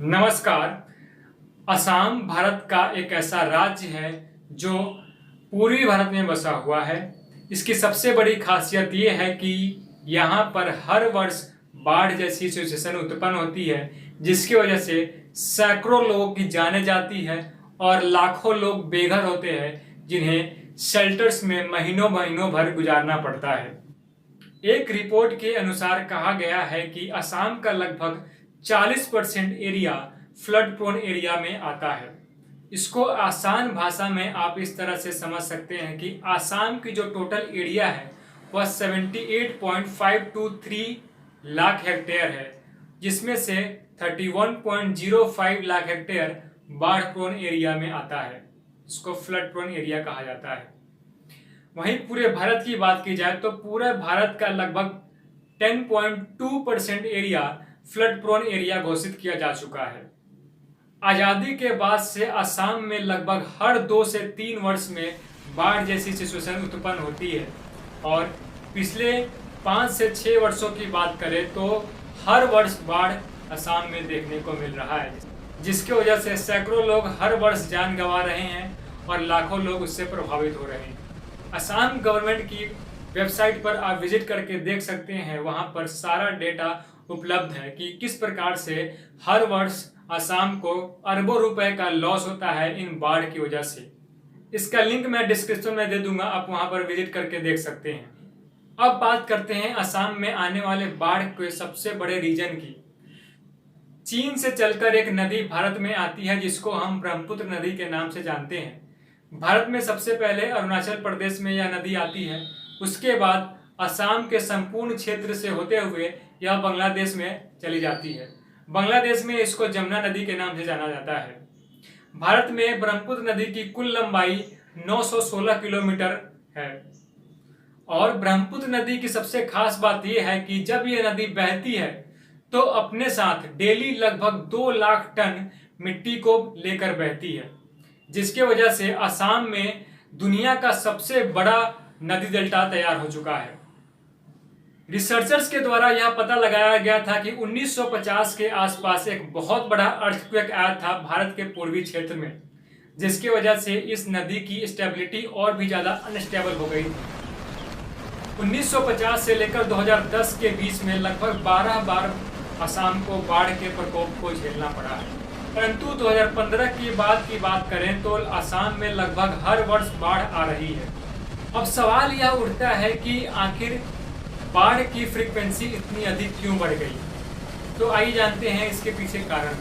नमस्कार। असम भारत का एक ऐसा राज्य है जो पूर्वी भारत में बसा हुआ है। इसकी सबसे बड़ी खासियत ये है कि यहाँ पर हर वर्ष बाढ़ जैसी सिचुएशन उत्पन्न होती है, जिसकी वजह से सैकड़ों लोगों की जानें जाती है और लाखों लोग बेघर होते हैं, जिन्हें शेल्टर्स में महीनों महीनों भर गुजारना पड़ता है। एक रिपोर्ट के अनुसार कहा गया है कि असम का लगभग 40% एरिया फ्लड प्रोन एरिया में आता है। इसको आसान भाषा में आप इस तरह से समझ सकते हैं कि असम की जो टोटल एरिया है वह 78.523 लाख हेक्टेयर है, जिसमें से 31.05 लाख हेक्टेयर बाढ़ प्रोन एरिया में आता है। इसको फ्लड प्रोन एरिया कहा जाता है। वहीं पूरे भारत की बात की जाए तो पूरे भारत का लगभग 10.2% एरिया फ्लड प्रोन एरिया घोषित किया जा चुका है। आजादी के बाद से असम में लगभग हर 2 से 3 वर्ष में बाढ़ जैसी सिचुएशन उत्पन्न होती है और पिछले 5 से 6 वर्षों की बात करें तो हर वर्ष बाढ़ असम में देखने को मिल रहा है, जिसकी वजह से सैकड़ों लोग हर वर्ष जान गंवा रहे हैं और लाखों लोग उससे प्रभावित हो रहे हैं। असम गवर्नमेंट की वेबसाइट पर आप विजिट करके देख सकते हैं, वहां पर सारा डेटा उपलब्ध है कि किस प्रकार से हर वर्ष असम को अरबों रुपए का लॉस होता है इन बाढ़ की वजह से। इसका लिंक मैं डिस्क्रिप्शन में दे दूंगा, आप वहां पर विजिट करके देख सकते हैं। अब बात करते हैं असम में आने वाले बाढ़ के सबसे बड़े रीजन की। चीन से चलकर एक नदी भारत में आती है, जिसको हम ब्रह्मपुत्र नदी के नाम से जानते हैं। भारत में सबसे पहले अरुणाचल प्रदेश में यह नदी आती है, उसके बाद असम के संपूर्ण क्षेत्र से होते हुए यह बांग्लादेश में चली जाती है। बांग्लादेश में इसको जमुना नदी के नाम से जाना जाता है। भारत में ब्रह्मपुत्र नदी की कुल लंबाई 916 किलोमीटर है और ब्रह्मपुत्र नदी की सबसे खास बात यह है कि जब यह नदी बहती है तो अपने साथ डेली लगभग 2 लाख टन मिट्टी को लेकर बहती है, जिसके वजह से असम में दुनिया का सबसे बड़ा नदी डेल्टा तैयार हो चुका है। रिसर्चर्स के द्वारा यह पता लगाया गया था कि 1950 के आसपास एक बहुत बड़ा अर्थक्वेक आया था भारत के पूर्वी क्षेत्र में, जिसकी वजह से इस नदी की स्टेबिलिटी और भी ज्यादा अनस्टेबल हो गई थी। 1950 से लेकर 2010 के बीच में लगभग 12 बार असम को बाढ़ के प्रकोप को झेलना पड़ा है, परंतु 2015 की बात करें तो असम में लगभग हर वर्ष बाढ़ आ रही है। अब सवाल यह उठता है कि आखिर बाढ़ की फ्रीक्वेंसी इतनी अधिक क्यों बढ़ गई। तो आइए जानते हैं इसके पीछे कारण।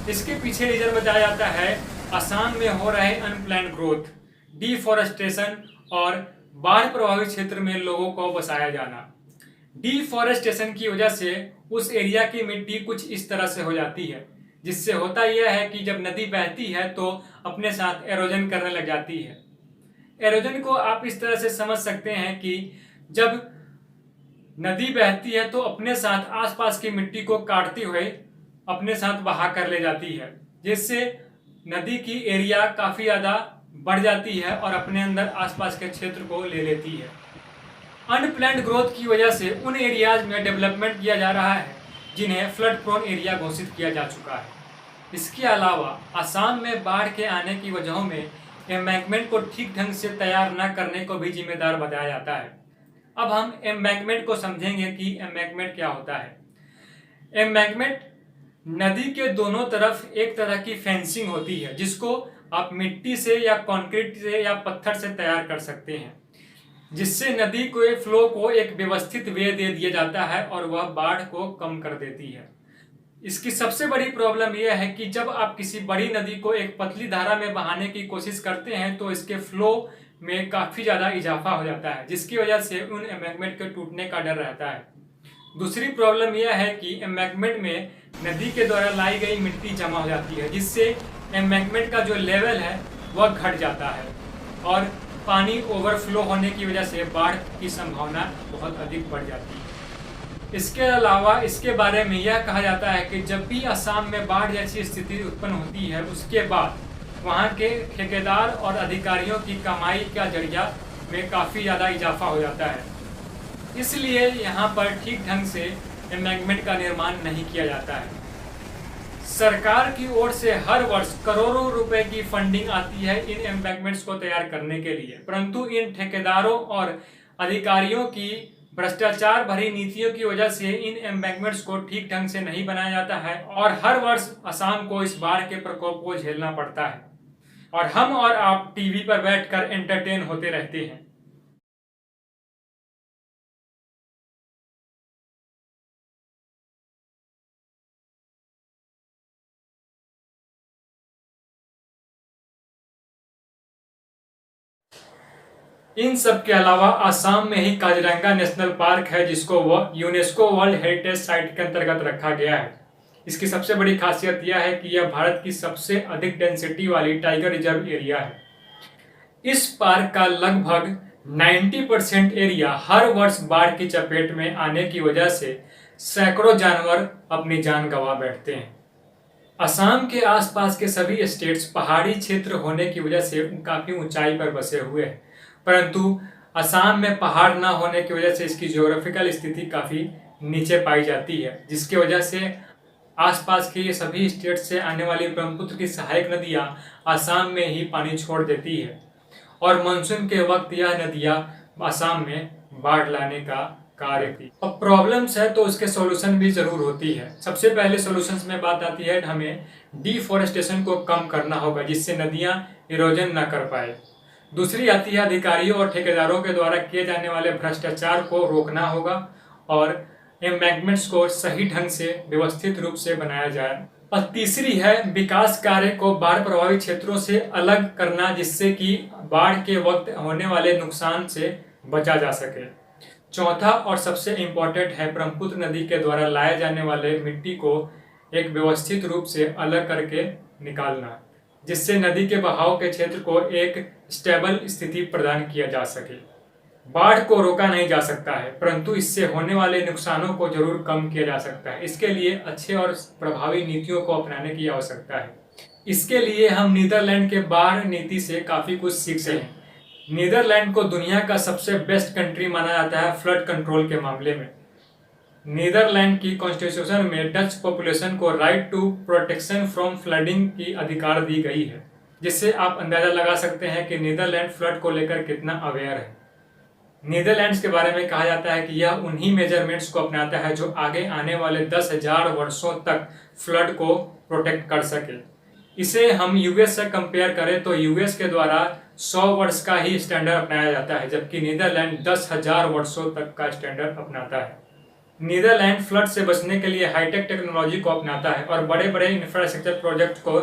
इसके पीछे रीजन बताया जाता है असम में हो रहे अनप्लान्ड ग्रोथ, डिफॉरेस्टेशन और बाढ़ प्रभावित क्षेत्र में लोगों को बसाया जाना। डिफॉरेस्टेशन की वजह से उस एरिया की मिट्टी कुछ इस तरह से हो जाती है, जिससे होता यह है कि जब नदी बहती है तो अपने साथ एरोजन करने लग जाती है। एरोजन को आप इस तरह से समझ सकते हैं कि जब नदी बहती है तो अपने साथ आसपास की मिट्टी को काटते हुए अपने साथ बहा कर ले जाती है, जिससे नदी की एरिया काफी ज्यादा बढ़ जाती है और अपने अंदर आसपास के क्षेत्र को ले लेती है। अनप्लान्ड ग्रोथ की वजह से उन एरियाज में डेवलपमेंट किया जा रहा है जिन्हें फ्लड प्रोन एरिया घोषित किया जा चुका है। इसके अलावा असम में बाढ़ के आने की वजहों में एम्बैंकमेंट को ठीक ढंग से तैयार न करने को भी जिम्मेदार बताया जाता है। अब हम एम्बैंकमेंट को समझेंगे कि एम्बैंकमेंट क्या होता है। एम्बैंकमेंट नदी के दोनों तरफ एक तरह की फेंसिंग होती है, जिसको आप मिट्टी से या कंक्रीट से या पत्थर से तैयार कर सकते हैं, जिससे नदी के फ्लो को एक व्यवस्थित वे दे दिया जाता है और वह बाढ़ को कम कर देती है। इसकी सबसे बड़ी प्रॉब्लम यह है कि जब आप किसी बड़ी नदी को एक पतली धारा में बहाने की कोशिश करते हैं तो इसके फ्लो में काफी ज्यादा इजाफा हो जाता है, जिसकी वजह से उन एम्बैंकमेंट के टूटने का डर रहता है। दूसरी प्रॉब्लम यह है कि एम्बैंकमेंट में नदी के द्वारा लाई गई मिट्टी जमा हो जाती है, जिससे एम्बैंकमेंट का जो लेवल है वह घट जाता है और पानी ओवरफ्लो होने की वजह से बाढ़ की संभावना बहुत अधिक बढ़ जाती है। इसके अलावा इसके बारे में यह कहा जाता है कि जब भी असम में बाढ़ जैसी स्थिति उत्पन्न होती है, उसके बाद वहाँ के ठेकेदार और अधिकारियों की कमाई का जरिया में काफ़ी ज़्यादा इजाफा हो जाता है। इसलिए यहाँ पर ठीक ढंग से एम्बैंकमेंट का निर्माण नहीं किया जाता है। सरकार की ओर से हर वर्ष करोड़ों रुपए की फंडिंग आती है इन एम्बैंकमेंट्स को तैयार करने के लिए, परंतु इन ठेकेदारों और अधिकारियों की भ्रष्टाचार भरी नीतियों की वजह से इन एम्बैंकमेंट्स को ठीक ढंग से नहीं बनाया जाता है और हर वर्ष असम को इस बाढ़ के प्रकोप को झेलना पड़ता है और हम और आप टीवी पर बैठकर एंटरटेन होते रहते हैं। इन सब के अलावा असम में ही काजीरंगा नेशनल पार्क है, जिसको वह यूनेस्को वर्ल्ड हेरिटेज साइट के अंतर्गत रखा गया है। इसकी सबसे बड़ी खासियत यह है कि यह भारत की सबसे अधिक डेंसिटी वाली टाइगर रिजर्व एरिया है। इस पार्क का लगभग 90% एरिया हर वर्ष बाढ़ की चपेट में आने की वजह से सैकड़ों जानवर अपनी जान गंवा बैठते हैं। असम के आसपास के सभी स्टेट्स पहाड़ी क्षेत्र होने की वजह से काफी ऊंचाई पर बसे हुए हैं, परंतु असम में पहाड़ न होने की वजह से इसकी ज्योग्राफिकल स्थिति काफी नीचे पाई जाती है, जिसकी वजह से आसपास के ये सभी स्टेट से आने वाली ब्रह्मपुत्र की सहायक नदियां असम में ही पानी छोड़ देती है और मानसून के वक्त यह नदियां असम में बाढ़ लाने का कार्य की। अब प्रॉब्लम्स है तो उसके सॉल्यूशन भी जरूर होती है। सबसे पहले सॉल्यूशंस में बात आती है हमें डिफॉरेस्टेशन को कम करना होगा, जिससे नदियां इरोजन ना कर पाए। दूसरी आती है अधिकारियों और ठेकेदारों के द्वारा किए जाने वाले भ्रष्टाचार को रोकना होगा और एम्बैंकमेंट्स को सही ढंग से व्यवस्थित रूप से बनाया जाए। और तीसरी है विकास कार्य को बाढ़ प्रभावित क्षेत्रों से अलग करना, जिससे कि बाढ़ के वक्त होने वाले नुकसान से बचा जा सके। चौथा और सबसे इम्पोर्टेंट है ब्रह्मपुत्र नदी के द्वारा लाए जाने वाले मिट्टी को एक व्यवस्थित रूप से अलग करके निकालना, जिससे नदी के बहाव के क्षेत्र को एक स्टेबल स्थिति प्रदान किया जा सके। बाढ़ को रोका नहीं जा सकता है, परंतु इससे होने वाले नुकसानों को जरूर कम किया जा सकता है। इसके लिए अच्छे और प्रभावी नीतियों को अपनाने की आवश्यकता है। इसके लिए हम नीदरलैंड के बाढ़ नीति से काफी कुछ सीख सकते हैं। नीदरलैंड को दुनिया का सबसे बेस्ट कंट्री माना जाता है फ्लड कंट्रोल के मामले में। नीदरलैंड की कॉन्स्टिट्यूशन में डच पॉपुलेशन को right to protection from flooding की अधिकार दी गई है, जिससे आप अंदाजा लगा सकते हैं कि नीदरलैंड फ्लड को लेकर कितना अवेयर है। नीदरलैंड्स के बारे में कहा जाता है कि यह उन्हीं मेजरमेंट्स को अपनाता है जो आगे आने वाले 10,000 वर्षों तक फ्लड को प्रोटेक्ट कर सके। इसे हम यूएस से कंपेयर करें तो यूएस के द्वारा 100 वर्ष का ही स्टैंडर्ड अपनाया जाता है, जबकि नीदरलैंड 10,000 वर्षों तक का स्टैंडर्ड अपनाता है। नीदरलैंड फ्लड से बचने के लिए हाईटेक टेक्नोलॉजी को अपनाता है और बड़े बड़े इंफ्रास्ट्रक्चर प्रोजेक्ट को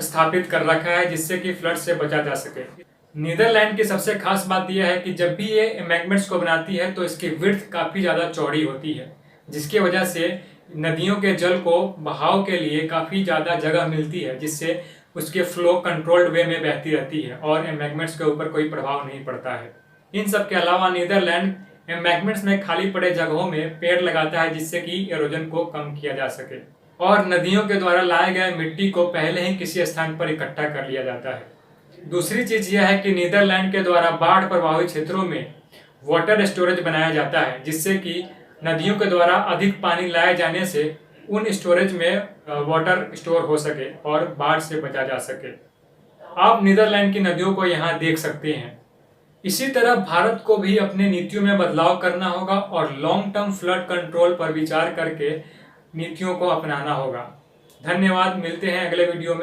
स्थापित कर रखा है, जिससे कि फ्लड से बचा जा सके। नीदरलैंड की सबसे खास बात यह है कि जब भी ये एम्बैंकमेंट्स को बनाती है तो इसकी विड्थ काफी ज्यादा चौड़ी होती है, जिसकी वजह से नदियों के जल को बहाव के लिए काफी ज्यादा जगह मिलती है, जिससे उसके फ्लो कंट्रोल्ड वे में बहती रहती है और एम्बैंकमेंट्स के ऊपर कोई प्रभाव नहीं पड़ता है। इन सब के अलावा नीदरलैंड एम्बैंकमेंट्स में खाली पड़े जगहों में पेड़ लगाता है, जिससे कि इरोजन को कम किया जा सके और नदियों के द्वारा लाए गए मिट्टी को पहले ही किसी स्थान पर इकट्ठा कर लिया जाता है। दूसरी चीज यह है कि नीदरलैंड के द्वारा बाढ़ प्रभावित क्षेत्रों में वाटर स्टोरेज बनाया जाता है, जिससे कि नदियों के द्वारा अधिक पानी लाए जाने से उन स्टोरेज में वाटर स्टोर हो सके और बाढ़ से बचा जा सके। आप नीदरलैंड की नदियों को यहाँ देख सकते हैं। इसी तरह भारत को भी अपने नीतियों में बदलाव करना होगा और लॉन्ग टर्म फ्लड कंट्रोल पर विचार करके नीतियों को अपनाना होगा। धन्यवाद, मिलते हैं अगले वीडियो में।